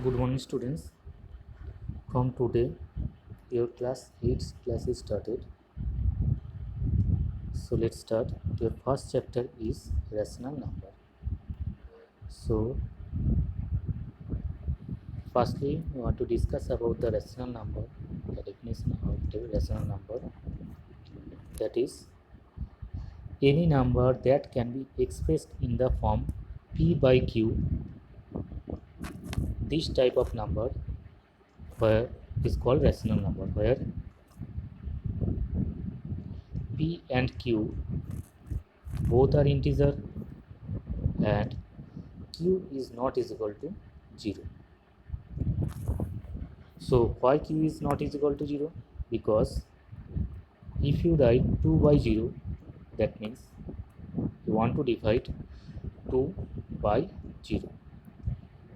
Good morning, students. From today, your class 8 class is started. So let's start. Your first chapter is rational number. So firstly, we want to discuss about the rational number, the definition of the rational number. That is, any number that can be expressed in the form p by q. This type of number where is called rational number, where p and q both are integer and q is not is equal to 0. So why q is not is equal to 0? Because if you write 2 by 0, that means you want to divide 2 by 0.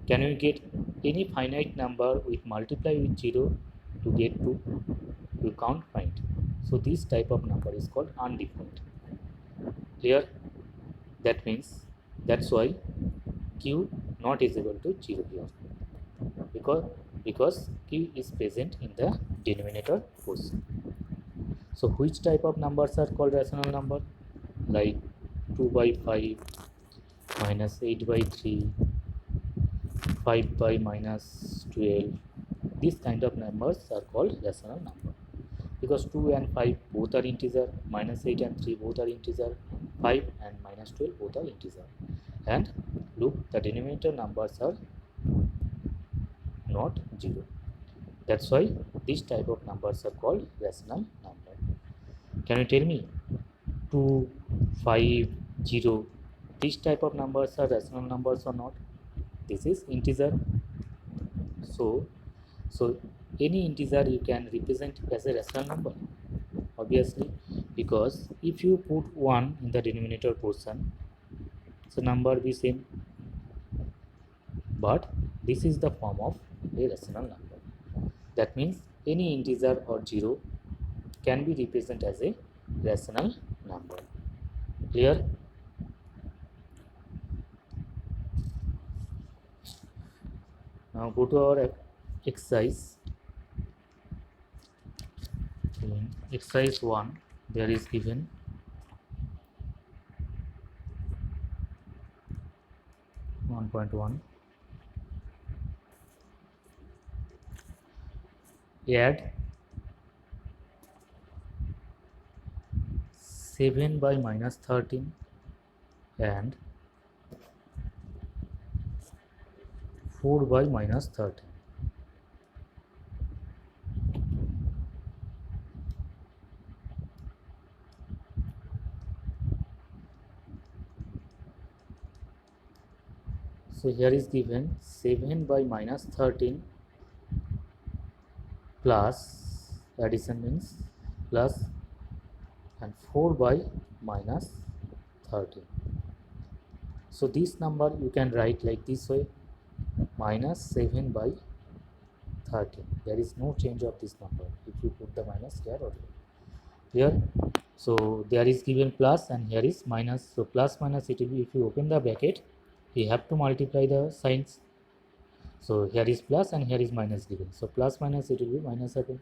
Can you get any finite number with multiply with 0 to get 2? You can't find. So this type of number is called undefined. Clear? That means that's why q not is equal to 0 here. Because q is present in the denominator portion. So which type of numbers are called rational number? Like 2 by 5, minus 8 by 3, 5 by minus 12. These kind of numbers are called rational number. Because 2 and 5 both are integer, minus 8 and 3 both are integer, 5 and minus 12 both are integer. And look, the denominator numbers are not 0. That's why this type of numbers are called rational number. Can you tell me 2, 5, 0, this type of numbers are rational numbers or not? This is integer. So any integer you can represent as a rational number, obviously, because if you put 1 in the denominator portion, so number be same, but this is the form of a rational number. That means any integer or 0 can be represented as a rational number. Clear? Now go to our exercise. In exercise 1, there is given one point 1. Add 7 by minus 13 and 4 by minus 13. So here is given 7 by minus 13 plus, addition means plus, and 4 by minus 13. So this number you can write like this way, minus 7 by 13. There is no change of this number if you put the minus here or here. So there is given plus and here is minus. So plus minus it will be, if you open the bracket, you have to multiply the signs. So here is plus and here is minus given. So plus minus it will be minus happen.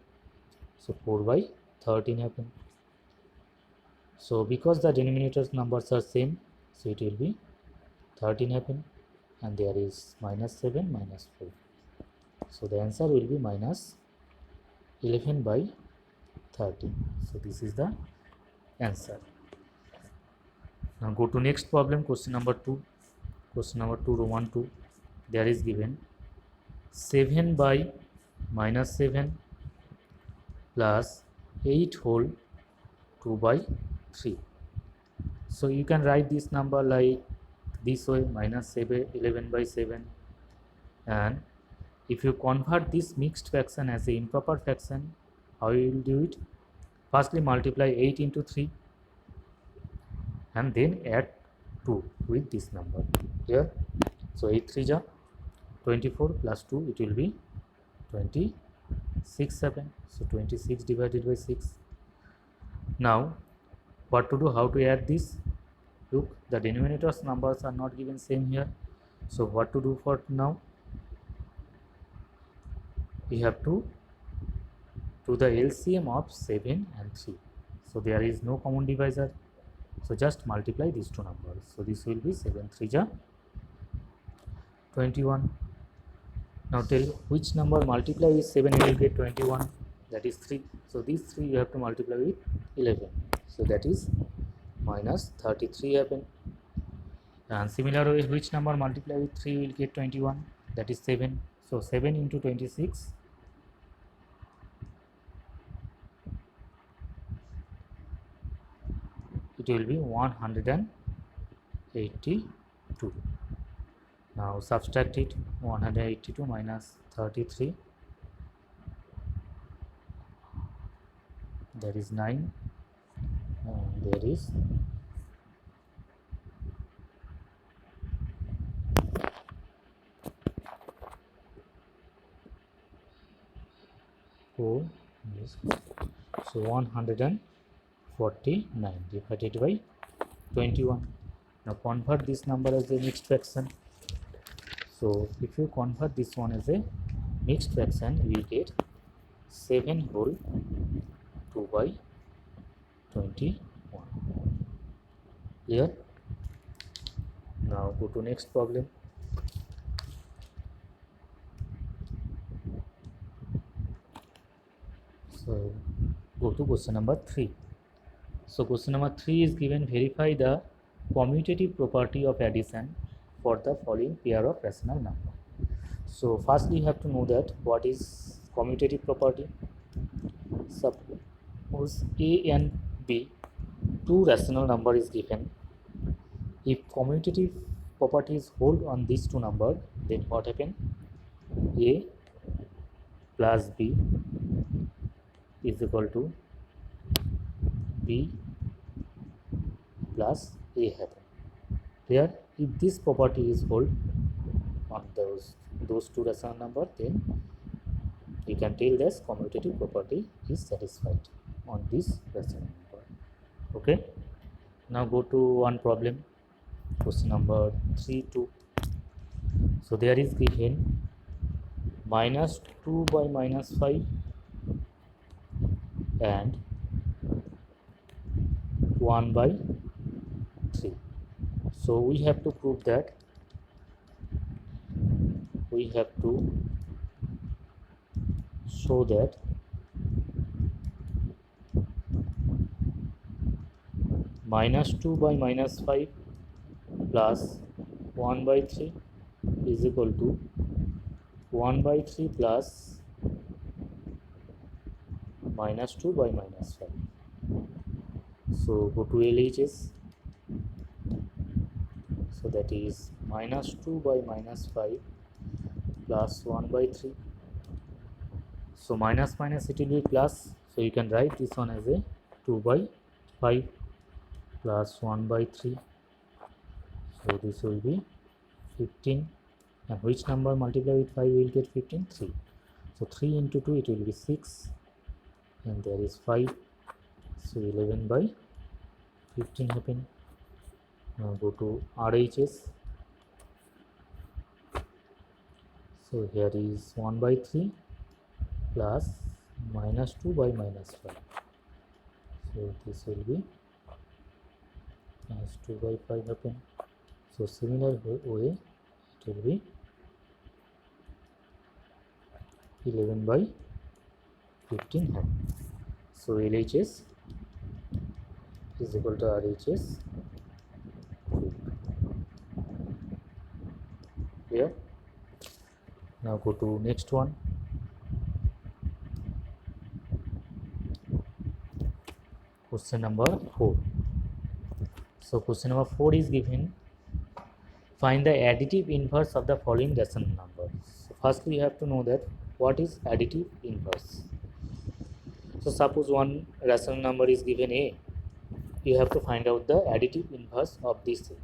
So 4 by 13 happen. So because the denominators numbers are same, so it will be 13 happen, and there is minus 7 minus 4. So the answer will be minus 11 by 13. So this is the answer. Now go to next problem, question number 2. Question number 2, Roman 2. There is given 7 by minus 7 plus 8 whole 2 by 3. So you can write this number like this way, minus 7, 11 by 7. And if you convert this mixed fraction as a improper fraction, how you will do it? Firstly multiply 8 into 3 and then add 2 with this number here. So 8 3 ja 24 plus 2, it will be 26 7. So 26 divided by 6. Now what to do, how to add this? Look, the denominators numbers are not given same here. So what to do for now? you have to do the LCM of 7 and 3. So there is no common divisor, so just multiply these two numbers. So this will be 7 3 ja 21. Now tell which number multiply with 7 you will get 21, that is 3. So these 3 you have to multiply with 11, so that is minus 33 happen. And similar way, which number multiply with 3 will get 21, that is 7. So 7 into 26, it will be 182. Now subtract it, 182 minus 33, there is 9, and there is 4. Yes. So 149 divided by 21. Now convert this number as a mixed fraction. So if you convert this one as a mixed fraction, you will get 7 whole 2 by 21. Clear? Now go to next problem. So go to question number 3. So question number 3 is given, verify the commutative property of addition for the following pair of rational number. So firstly you have to know that what is commutative property. Suppose A and B, two rational number is given. If commutative properties hold on these two numbers, then what happen? A plus B is equal to B plus A happen. Here, if this property is hold on those two rational number, then you can tell this commutative property is satisfied on this rational number. Okay. Now go to one problem, question number 3(2). So there is given minus 2 by minus 5 and 1 by 3. So we have to prove that we have to show that minus 2 by minus 5 plus 1 by 3 is equal to 1 by 3 plus minus 2 by minus 5. So go to LHS. So that is minus 2 by minus 5 plus 1 by 3. So minus minus it will be plus. So you can write this one as a 2 by 5 plus 1 by 3. So this will be 15. And which number multiply with 5 will get 15? 3. So 3 into 2 it will be 6. And there is 5. So 11 by 15 happen. Now go to RHS. So here is 1 by 3 plus minus 2 by minus 5. So this will be minus 2 by 5 happen. So similar way it will be 11 by 15 happen. So LHS is equal to RHS. Here. Now go to next one. Question number 4. So question number 4 is given, find the additive inverse of the following rational number. So firstly you have to know that what is additive inverse. So suppose one rational number is given A, you have to find out the additive inverse of this A.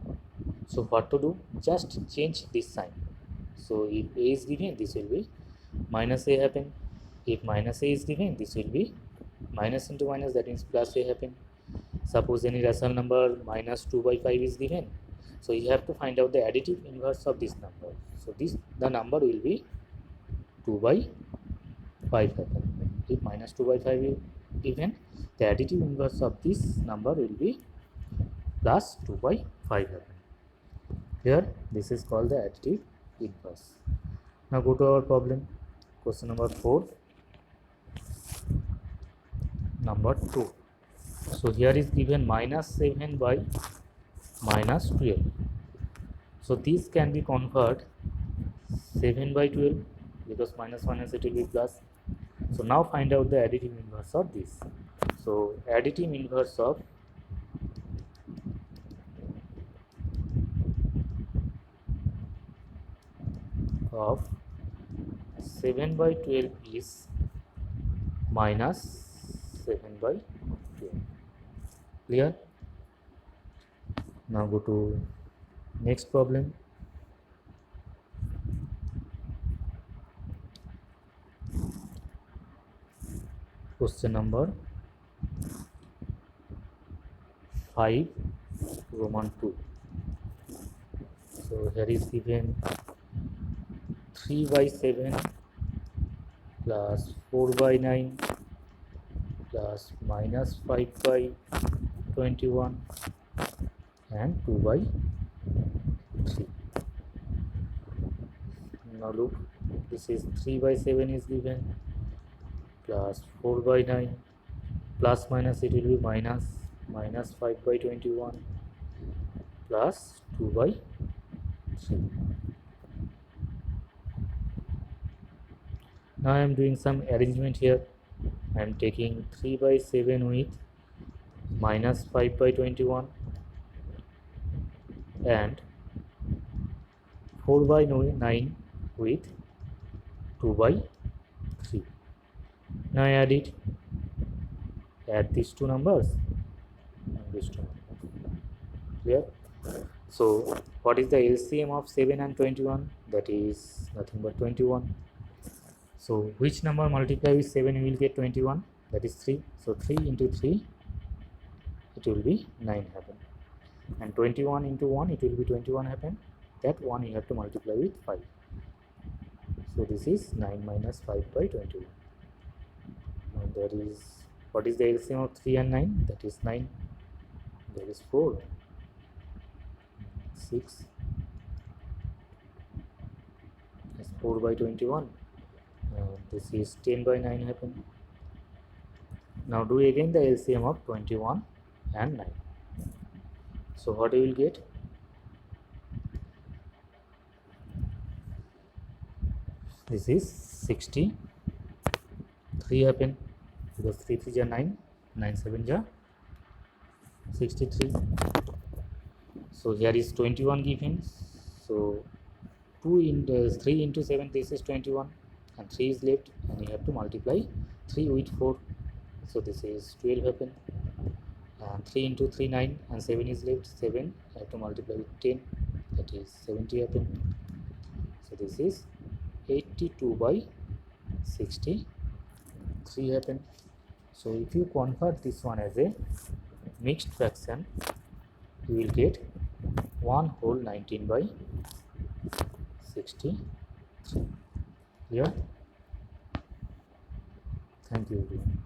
So what to do? Just change this sign. So if A is given, this will be minus A happen. If minus A is given, this will be minus into minus, that means plus A happen. Suppose any rational number minus 2 by 5 is given. So you have to find out the additive inverse of this number. So the number will be 2 by 5 happen. If minus 2 by 5 is given, the additive inverse of this number will be plus 2 by 5 happen. Here this is called the additive inverse. Now go to our problem, question number 4, number 2. So here is given minus 7 by minus 12. So this can be converted 7 by 12, because minus minus it will be plus. So now find out the additive inverse of this. So additive inverse of 7 by 12 is minus 7 by 12. Clear? Now go to next problem. Question number 5, Roman 2. So here is given 3 by 7 plus 4 by 9 plus minus 5 by 21 and 2 by 3. Now look, this is 3 by 7 is given plus 4 by 9 plus minus it will be minus 5 by 21 plus 2 by 3. Now I am doing some arrangement here. I am taking 3 by 7 with minus 5 by 21 and 4 by 9 with 2 by 3. Now I add these two numbers and these two numbers. Clear? So what is the LCM of 7 and 21? That is nothing but 21. So which number multiply with 7 you will get 21? That is 3. So 3 into 3 it will be 9 happen, and 21 into 1 it will be 21 happen. That 1 you have to multiply with 5. So this is 9 minus 5 by 21. Now there is, what is the LCM of 3 and 9? That is 9. There is 4, 6, that's 4 by 21. This is 10 by 9 happen. Now do again the LCM of 21 and 9. So what you will get? This is 63 happen, because 3 3 are 9, 9 7 are 63. So here is 21 given. So 3 into 7, this is 21, and 3 is left, and you have to multiply 3 with 4. So this is 12 happen, and 3 into 3 9, and 7 is left, 7 I have to multiply with 10, that is 70 happen. So this is 82 by 63 happen. So if you convert this one as a mixed fraction, you will get 1 whole 19 by 63. Clear? Thank you everyone.